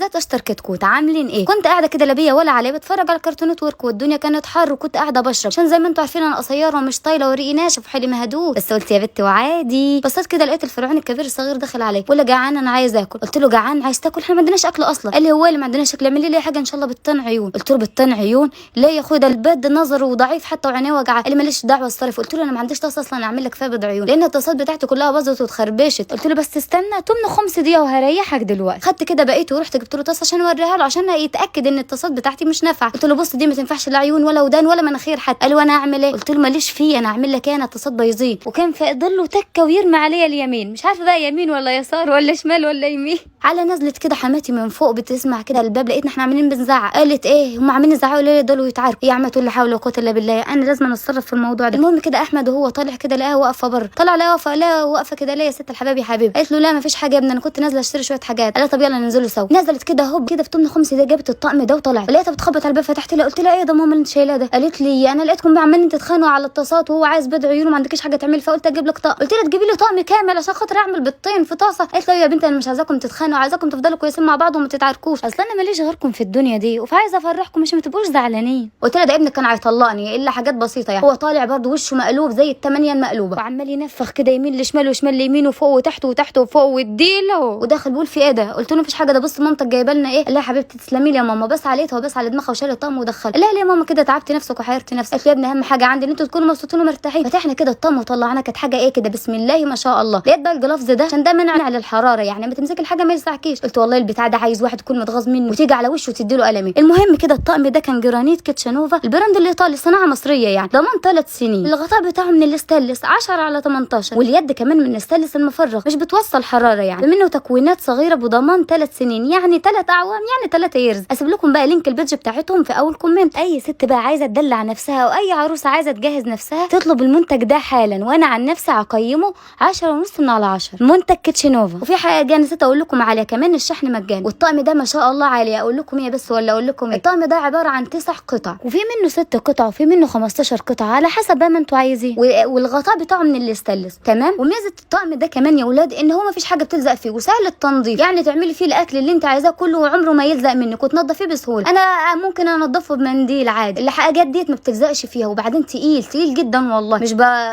ازيك اشطر كتكوت عاملين ايه؟ كنت قاعده كده لا بيا ولا عليا بتفرج على كرتون نتورك والدنيا كانت حر وكنت قاعده بشرب عشان زي ما انتوا عارفين انا قصيره ومش طايله وريقي ناشف وحلي مهدود. بس قلت يا بنتي وعادي. بصيت كده لقيت الفرعون الكبير الصغير داخل عليا ولا جعان انا عايز اكل. قلت له جعان عايز تاكل؟ احنا ما عندناش اكل اصلا. قال لي هو اللي ما عندناش اكل اعملي لي حاجه ان شاء الله بالطن عيون. قلت له بالطن عيون ليه يا اخويا ده البد نظره ضعيف حتى وعينيه وجعان. قال لي ماليش دعوه اتصرف. قلت له انا ما عنديش طاسه اصلا اعمل لك فيها بيض عيون لان الطاسات بتاعتي كلها باظت واتخربشت. قلت له بس استنى تمن 5 دقيقه وهريحك دلوقتي. خدت كده بقيت ورحت جبت له طاسه عشان اوريها له عشان يتاكد ان الطاسات بتاعتي مش نافعه. قلت له بص دي ما تنفعش لا عيون ولا ودان ولا مناخير حتى. قال وانا اعمل ايه؟ قلت له ماليش فيه انا اعمل لك ايه انا الطاسات بايظين. وكان فاضل له تكه ويرمي عليا اليمين مش عارفه بقى يمين ولا يسار ولا شمال ولا يمين. على نزلت كده حماتي من فوق بتسمع كده الباب لقيتنا احنا عاملين بنزعق. قالت ايه هم عاملين يزعقوا ليه دول يتعاركوا؟ يا عم تقول لا حول ولا قوه الا بالله انا لازم اتصرف في الموضوع ده. المهم كده احمد وهو طالع كده لقاها واقفه بره. طلع لقاها واقفه كده ليه يا ست الحباب يا حبيبي؟ قالت له لا ما فيش حاجه يا ابني انا كنت نازله اشتري شويه حاجات. قال طب يلا ننزلوا سوا. نزلت كده هوب كده في طن 5 دقايق جابت الطقم ده وطلعت لقيتها بتخبط على الباب. فتحت لها قلت لها ايه ده ماما اللي انت شايلاه ده؟ قالت لي انا لقيتكم عمالين تتخانقوا على الطاسات وهو عايز بيض عيون وما عندكيش حاجه تعمل فقلت اجيب لك طقم. قلت لها تجيبي لي طقم كامل عشان خاطر اعمل بيضتين في طاسه. قالت لي يا بنتي انا مش عايزاكم تتخانقوا عايزاكم تفضلوا كويسين مع بعض وما تتعاركوش اصل انا ماليش غيركم في الدنيا دي وعايزه افرحكم مش ما تبقوش زعلانين. قلت لها ده ابنك كان هيطلقني الا حاجات بسيطه يعني. هو طالع برده وشه مقلوب زي الثمانيه المقلوبه وعمال ينفخ كده يمين لشمال وشمال ليمين وفوق وتحت وتحت وفوق واديله وداخل بيقول في ايه ده؟ قلت له مفيش حاجه ده بص مامتك جايبه لنا ايه. قال لها يا حبيبتي تسلمي لي يا ماما بس عليتها وبس على دماغها وشال الطقم ودخل. لا يا ماما كده تعبتي نفسك وحيرتي نفسك. قالت لي يا ابني اهم حاجه عندي ان انتوا تكونوا مبسوطين ومرتاحين. فتحنا كده الطقم وطلعنا كانت حاجه ايه كده بسم الله ما شاء الله. لقيت بقى الجلافز ده عشان ده منع على الحراره يعني ما تمسك الحاجه ما يلسعكيش. قلت والله البتاع ده عايز واحد يكون متغاظ منه وتيجي على وشه وتدي له قلمين. المهم كده الطقم ده كان جرانيت كيتشانوفا البراند الايطالي صناعه مصريه يعني ضمان 3 سنين. الغطاء بتاعه من الاستانلس 10 على 18 واليد كمان من الاستانلس المفرغ مش بتوصل حراره يعني منه تكوينات صغيره بضمان 3 سنين يعني 3 اعوام يعني 3 يرز. اسيب لكم بقى لينك البيج بتاعتهم في اول كومنت. اي ست بقى عايزه تدلع نفسها واي عروسه عايزه تجهز نفسها تطلب المنتج ده حالا وانا عن نفسي هقيمه 10.5 من على 10. منتج كيتشانوفا. وفي حاجه نسيت اقول لكم عليها كمان الشحن مجاني. والطقم ده ما شاء الله عالي. اقول لكم ايه بس ولا اقول لكم ايه؟ الطقم ده عباره عن 9 قطع وفي منه 6 قطع وفي منه 15 قطعه على حسب بقى ما انتوا عايزين والغطاء بتاعه من الاستانلس تمام. وميزه الطقم ده كمان يا اولاد ان هو ما فيش حاجه بتلزق فيه وسهل التنظيف يعني تعملي فيه الاكل اللي انت عايزاه كله وعمره ما يلزق منك وتنضفيه بسهوله. انا ممكن انضفه بمنديل عادي. الحاجات ديت ما بتلزقش فيها وبعدين تقيل جدا والله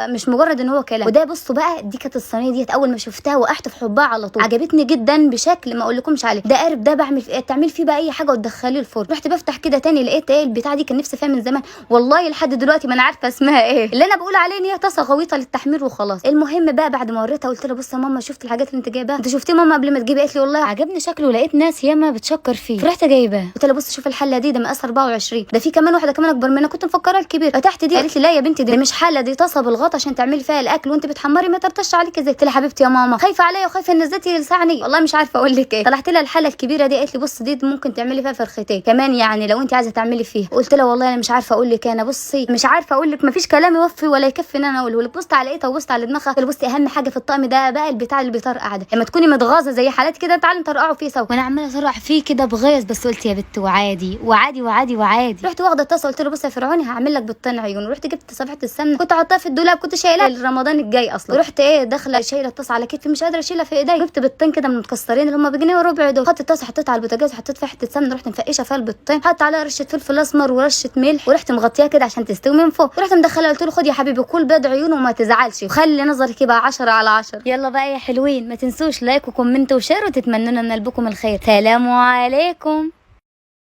مش مجرد ان هو كلام. وده بصوا بقى دي كانت الصينيه ديت اول ما شفتها وقعت في حبها على طول. عجبتني جدا بشكل ما اقولكمش عليه. ده قارب ده بعمل فيه تعمل فيه بقى اي حاجه وتدخليه الفرن. رحت بفتح كده تاني لقيت ايه البتاع دي كان نفسي فيها من زمان والله لحد دلوقتي ما انا عارفه اسمها ايه. اللي انا بقول عليه ان هي طاسه غويطه للتحمير وخلاص. المهم بقى بعد ما وريتها قلت لها بص يا ماما شفت الحاجات اللي انت جايباها؟ انت شفتيه ماما قبل ما تجيبي؟ قالت لي والله عجبني شكله ولقيت ناس ياما بتشكر فيه فرحت جايباه. قلت لها بص شوف الحله دي ده مقاس 24 ده في كمان واحده كمان اكبر منها كنت مفكرها الكبير. فتحت دي قالت لي لا يا بنتي دي مش حله دي طاسه بالغطا عشان تعملي فيها الاكل وانت بتحمري ما ترتش عليكي زيت. قلت لها حبيبتي يا ماما خايفه عليا وخايفه ان الزيت يلسعني والله مش عارفه اقول لك ايه. طلعت لها الحله الكبيره دي قالت لي بص دي ممكن تعملي فيها فرختين كمان يعني لو انت عايزه تعملي فيها. قلت لها والله انا مش عارفه اقول لك انا بصي مش عارفه اقول لك مفيش كلام يوفي ولا يكفي ان انا اقوله لك. بصت على لقيتها وبصت على دماغها. قلت بصي اهم حاجه في الطقم ده بقى البتاع اللي بيطرقع ده لما تكوني متغاظه زي حالاتي كده تعالي نطرقعوا فيه سوا. وانا عماله اطرقع فيه كده بغيظ بس قلت يا بت وعادي وعادي وعادي وعادي. رحت واخده الطاسه قلت له بص يا فرعوني هعمل لك بالطن عيون. ورحت جبت صفحه السمنه كنت حاطاها في الدولاب كنت شايلها رمضان الجاي اصلا. ورحت ايه داخله شايله الطاسه على كتفي مش قادره اشيلها في ايدي. جبت بيضتين كده من متكسرين اللي هم بجنيه وربع دول. حطيت الطاسه حطيتها على البوتاجاز وحطيت فيها حته سمنه رحت مفقشه فيها البيضتين حط عليها رشه فلفل اسمر ورشه ملح ورحت مغطيها كده عشان تستوي من فوق. ورحت مدخلها قلت له خد يا حبيبي كل بيض عيون وما تزعلش وخلي نظرك يبقى 10 على 10. يلا بقى يا حلوين ما تنسوش لايك وكومنت وشير وتتمنونا من قلبكم الخير. سلام عليكم.